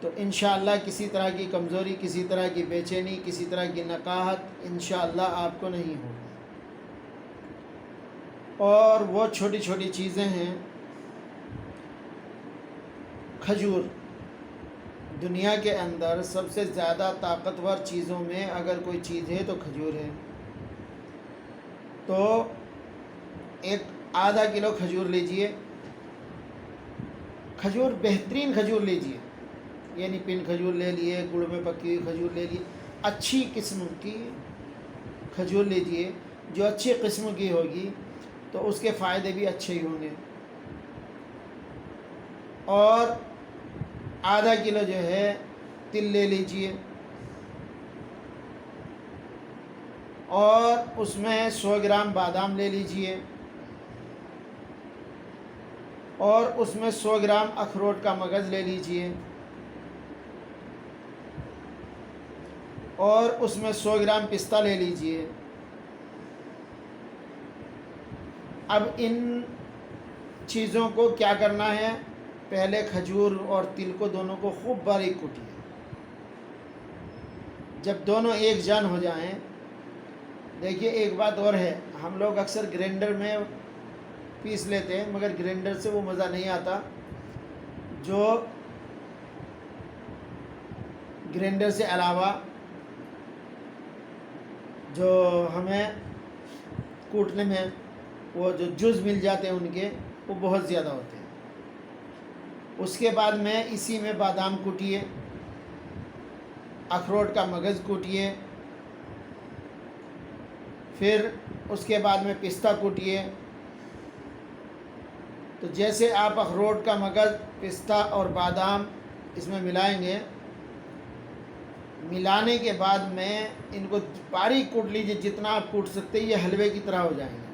تو انشاءاللہ کسی طرح کی کمزوری، کسی طرح کی بے چینی، کسی طرح کی نقاہت انشاءاللہ آپ کو نہیں ہوگی۔ اور وہ چھوٹی چھوٹی چیزیں ہیں، کھجور دنیا کے اندر سب سے زیادہ طاقتور چیزوں میں اگر کوئی چیز ہے تو کھجور ہے۔ تو ایک آدھا کلو کھجور لیجئے، کھجور بہترین کھجور لیجئے، یعنی پن کھجور لے لیے، گڑ میں پکی ہوئی کھجور لے لیے، اچھی قسم کی کھجور لیجئے جو اچھی قسم کی ہوگی تو اس کے فائدے بھی اچھے ہی ہوں گے۔ اور آدھا کلو جو ہے تل لے لیجئے، اور اس میں 100 گرام بادام لے لیجئے، اور اس میں 100 گرام اخروٹ کا مغز لے لیجئے، اور اس میں 100 گرام پستہ لے لیجئے۔ اب ان چیزوں کو کیا کرنا ہے، پہلے کھجور اور تل کو دونوں کو خوب باریک کوٹیے۔ جب دونوں ایک جان ہو جائیں، دیکھیے ایک بات اور ہے، ہم لوگ اکثر گرینڈر میں پیس لیتے ہیں، مگر گرینڈر سے وہ مزہ نہیں آتا جو گرینڈر سے علاوہ جو ہمیں کوٹنے میں وہ جو جز مل جاتے ہیں ان کے، وہ بہت زیادہ ہوتے ہیں۔ اس کے بعد میں اسی میں بادام کوٹیے، اخروٹ کا مغز کوٹیے، پھر اس کے بعد میں پستہ کوٹیے۔ تو جیسے آپ اخروٹ کا مغز، پستہ اور بادام اس میں ملائیں گے، ملانے کے بعد میں ان کو باریک کوٹ لیجیے، جتنا آپ کوٹ سکتے ہیں، یہ حلوے کی طرح ہو جائیں گے۔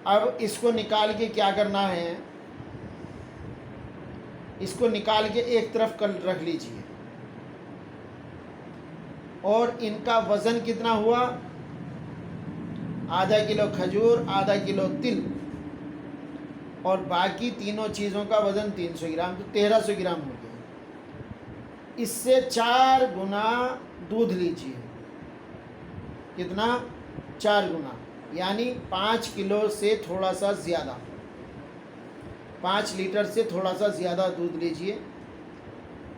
اب اس کو نکال کے کیا کرنا ہے، اس کو نکال کے ایک طرف رکھ لیجیے، اور ان کا وزن کتنا ہوا، آدھا کلو کھجور، آدھا کلو تل، اور باقی تینوں چیزوں کا وزن 300 گرام، تو 1300 گرام ہو گیا۔ اس سے 4 گنا دودھ لیجیے۔ کتنا؟ 4 گنا، یعنی 5 کلو سے تھوڑا سا زیادہ، 5 لیٹر سے تھوڑا سا زیادہ دودھ لیجیے۔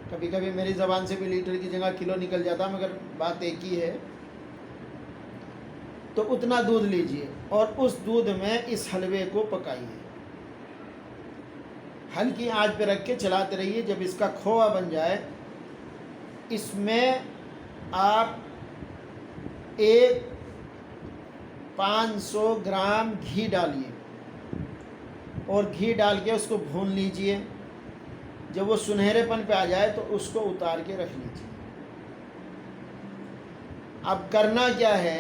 کبھی کبھی میری زبان سے بھی لیٹر کی جگہ کلو نکل جاتا، مگر بات ایک ہی ہے۔ تو اتنا دودھ لیجیے، اور اس دودھ میں اس حلوے کو پکائیے، ہلکی آنچ پہ رکھ کے چلاتے رہیے۔ جب اس کا کھووا بن جائے، اس میں آپ 500 گرام گھی ڈالیے، اور گھی ڈال کے اس کو بھون لیجئے۔ جب وہ سنہرے پن پہ آ جائے تو اس کو اتار کے رکھ لیجئے۔ اب کرنا کیا ہے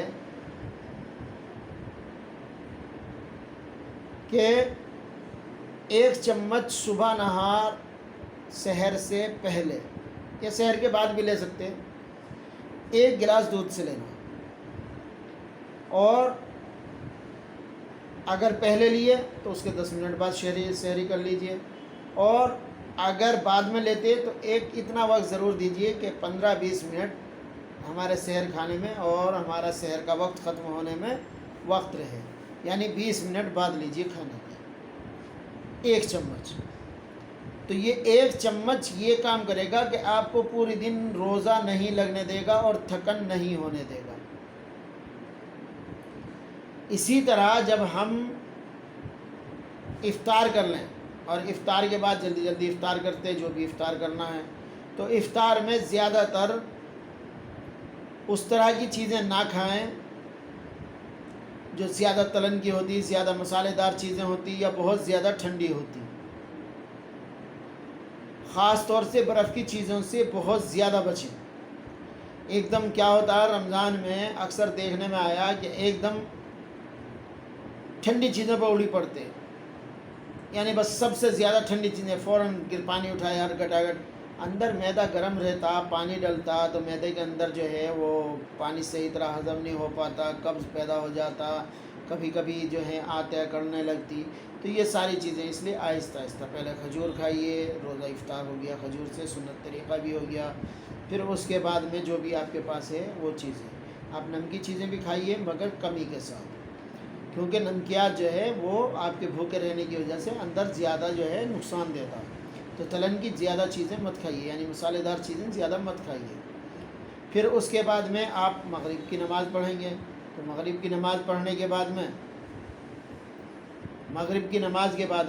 کہ 1 چمچ صبح نہار سحر سے پہلے یا سحر کے بعد بھی لے سکتے ہیں، 1 گلاس دودھ سے لینا، اور اگر پہلے لیے تو اس کے 10 منٹ بعد سحری کر لیجئے، اور اگر بعد میں لیتے تو اتنا وقت ضرور دیجئے کہ 15-20 منٹ ہمارے سحر کھانے میں اور ہمارا سحر کا وقت ختم ہونے میں وقت رہے، یعنی 20 منٹ بعد لیجئے کھانے کے 1 چمچ۔ تو یہ 1 چمچ یہ کام کرے گا کہ آپ کو پوری دن روزہ نہیں لگنے دے گا اور تھکن نہیں ہونے دے گا۔ اسی طرح جب ہم افطار کر لیں، اور افطار کے بعد جلدی جلدی افطار کرتے جو بھی افطار کرنا ہے، تو افطار میں زیادہ تر اس طرح کی چیزیں نہ کھائیں جو زیادہ تلن کی ہوتی، زیادہ مسالے دار چیزیں ہوتی، یا بہت زیادہ ٹھنڈی ہوتی۔ خاص طور سے برف کی چیزوں سے بہت زیادہ بچیں۔ ایک دم کیا ہوتا ہے رمضان میں، اکثر دیکھنے میں آیا کہ ایک دم ٹھنڈی چیزوں پر اڑی پڑتے، یعنی بس سب سے زیادہ ٹھنڈی چیزیں فوراً پانی اٹھایا، ہر گٹاگٹ، اندر معدہ گرم رہتا، پانی ڈلتا تو معدے کے اندر جو ہے وہ پانی صحیح طرح ہضم نہیں ہو پاتا، قبض پیدا ہو جاتا، کبھی کبھی جو ہے آتیا کرنے لگتی. تو یہ ساری چیزیں اس لیے آہستہ آہستہ پہلے کھجور کھائیے، روزہ افطار ہو گیا کھجور سے، سنت طریقہ بھی ہو گیا. پھر اس کے بعد میں جو بھی آپ کے پاس ہے وہ چیزیں آپ نمکین چیزیں بھی کھائیے مگر کمی کے ساتھ، کیونکہ نمکیات جو ہے وہ آپ کے بھوکے رہنے کی وجہ سے اندر زیادہ جو ہے نقصان دیتا. تو تلن کی زیادہ چیزیں مت کھائیے، یعنی مسالے دار چیزیں زیادہ مت کھائیے. پھر اس کے بعد میں آپ مغرب کی نماز پڑھیں گے. تو مغرب کی نماز پڑھنے کے بعد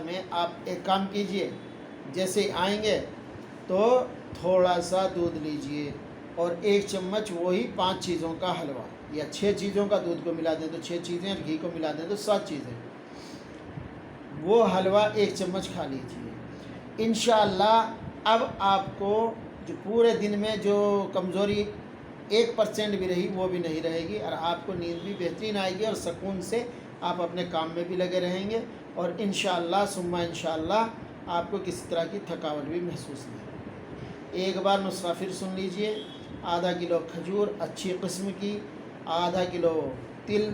میں آپ ایک کام کیجئے، جیسے آئیں گے تو تھوڑا سا دودھ لیجئے اور 1 چمچ وہی 5 چیزوں کا حلوہ، یا 6 چیزوں کا دودھ کو ملا دیں تو 6 چیزیں اور گھی کو ملا دیں تو 7 چیزیں، وہ حلوہ 1 چمچ کھا لیجئے. انشاءاللہ اب آپ کو جو پورے دن میں جو کمزوری 1% بھی رہی وہ بھی نہیں رہے گی، اور آپ کو نیند بھی بہترین آئے گی، اور سکون سے آپ اپنے کام میں بھی لگے رہیں گے، اور انشاءاللہ ثم انشاءاللہ آپ کو کسی طرح کی تھکاوٹ بھی محسوس نہیں. ایک بار نسخہ پھر سن لیجئے. آدھا کلو کھجور اچھی قسم کی، آدھا کلو تل،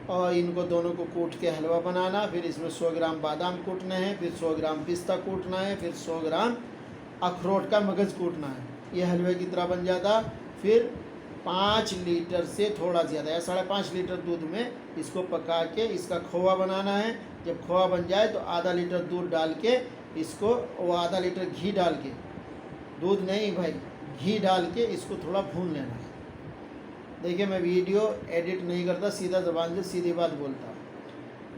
اور ان کو دونوں کو کوٹ کے حلوہ بنانا. پھر اس میں 100 گرام بادام کوٹنا ہے، پھر 100 گرام پستہ کوٹنا ہے، پھر 100 گرام اخروٹ کا مغز کوٹنا ہے. یہ حلوے کی طرح بن جاتا. پھر 5 لیٹر سے تھوڑا زیادہ یا 5.5 لیٹر دودھ میں اس کو پکا کے اس کا کھووا بنانا ہے. جب کھووا بن جائے تو آدھا لیٹر دودھ ڈال کے اس کو، وہ آدھا لیٹر گھی ڈال کے، دودھ نہیں بھائی گھی ڈال کے اس کو تھوڑا بھون لینا ہے. دیکھیں میں ویڈیو ایڈٹ نہیں کرتا، سیدھا زبان سے سیدھی بات بولتا.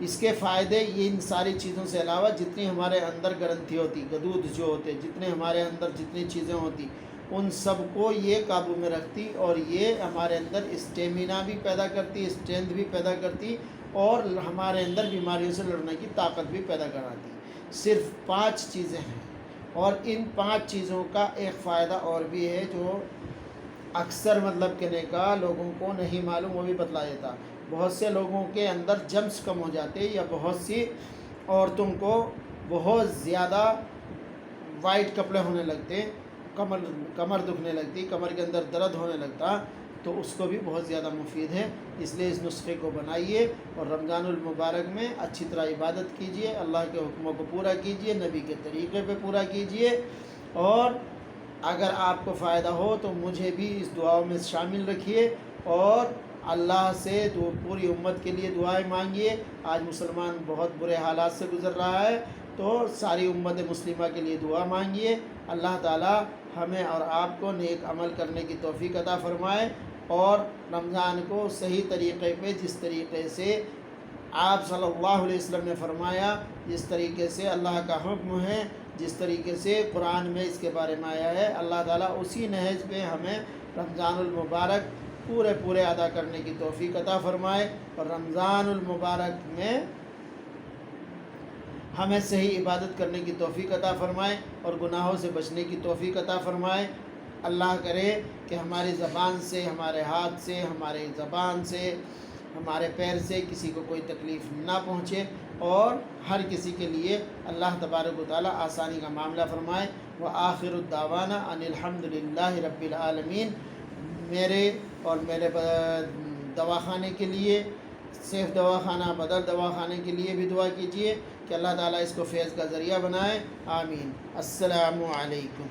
اس کے فائدے یہ ان ساری چیزوں سے علاوہ جتنی ہمارے اندر گرنتھی ہوتی، گدود جو ہوتے، جتنے ہمارے اندر جتنی چیزیں ہوتی، ان سب کو یہ قابو میں رکھتی، اور یہ ہمارے اندر اسٹیمینا بھی پیدا کرتی، اسٹرینتھ بھی پیدا کرتی، اور ہمارے اندر بیماریوں سے لڑنے کی طاقت بھی پیدا کراتی. صرف 5 چیزیں ہیں، اور ان 5 چیزوں کا ایک فائدہ اور بھی ہے جو اکثر مطلب کہنے کا لوگوں کو نہیں معلوم، وہ بھی بتلا دیتا. بہت سے لوگوں کے اندر جمس کم ہو جاتے، یا بہت سی عورتوں کو بہت زیادہ وائٹ کپڑے ہونے لگتے، کمر دکھنے لگتی، کمر کے اندر درد ہونے لگتا، تو اس کو بھی بہت زیادہ مفید ہے. اس لیے اس نسخے کو بنائیے، اور رمضان المبارک میں اچھی طرح عبادت کیجیے، اللہ کے حکموں کو پورا کیجیے، نبی کے طریقے پہ پورا کیجیے. اور اگر آپ کو فائدہ ہو تو مجھے بھی اس دعاؤں میں شامل رکھیے، اور اللہ سے پوری امت کے لیے دعائیں مانگیے. آج مسلمان بہت برے حالات سے گزر رہا ہے، تو ساری امت مسلمہ کے لیے دعا مانگیے. اللہ تعالی ہمیں اور آپ کو نیک عمل کرنے کی توفیق عطا فرمائے، اور رمضان کو صحیح طریقے پہ، جس طریقے سے آپ صلی اللہ علیہ وسلم نے فرمایا، جس طریقے سے اللہ کا حکم ہے، جس طریقے سے قرآن میں اس کے بارے میں آیا ہے، اللہ تعالیٰ اسی نہج پہ ہمیں رمضان المبارک پورے ادا کرنے کی توفیق عطا فرمائے، اور رمضان المبارک میں ہمیں صحیح عبادت کرنے کی توفیق عطا فرمائے، اور گناہوں سے بچنے کی توفیق عطا فرمائے. اللہ کرے کہ ہماری زبان سے، ہمارے ہاتھ سے، ہمارے زبان سے، ہمارے پیر سے کسی کو کوئی تکلیف نہ پہنچے، اور ہر کسی کے لیے اللہ تبارک و تعالیٰ آسانی کا معاملہ فرمائے. وآخر الدعوانا ان الحمد للہ رب العالمین. میرے اور میرے دواخانے کے لیے، سیف دواخانہ، بدر دواخانے کے لیے بھی دعا کیجیے کہ اللہ تعالیٰ اس کو فیض کا ذریعہ بنائے. آمین. السلام علیکم.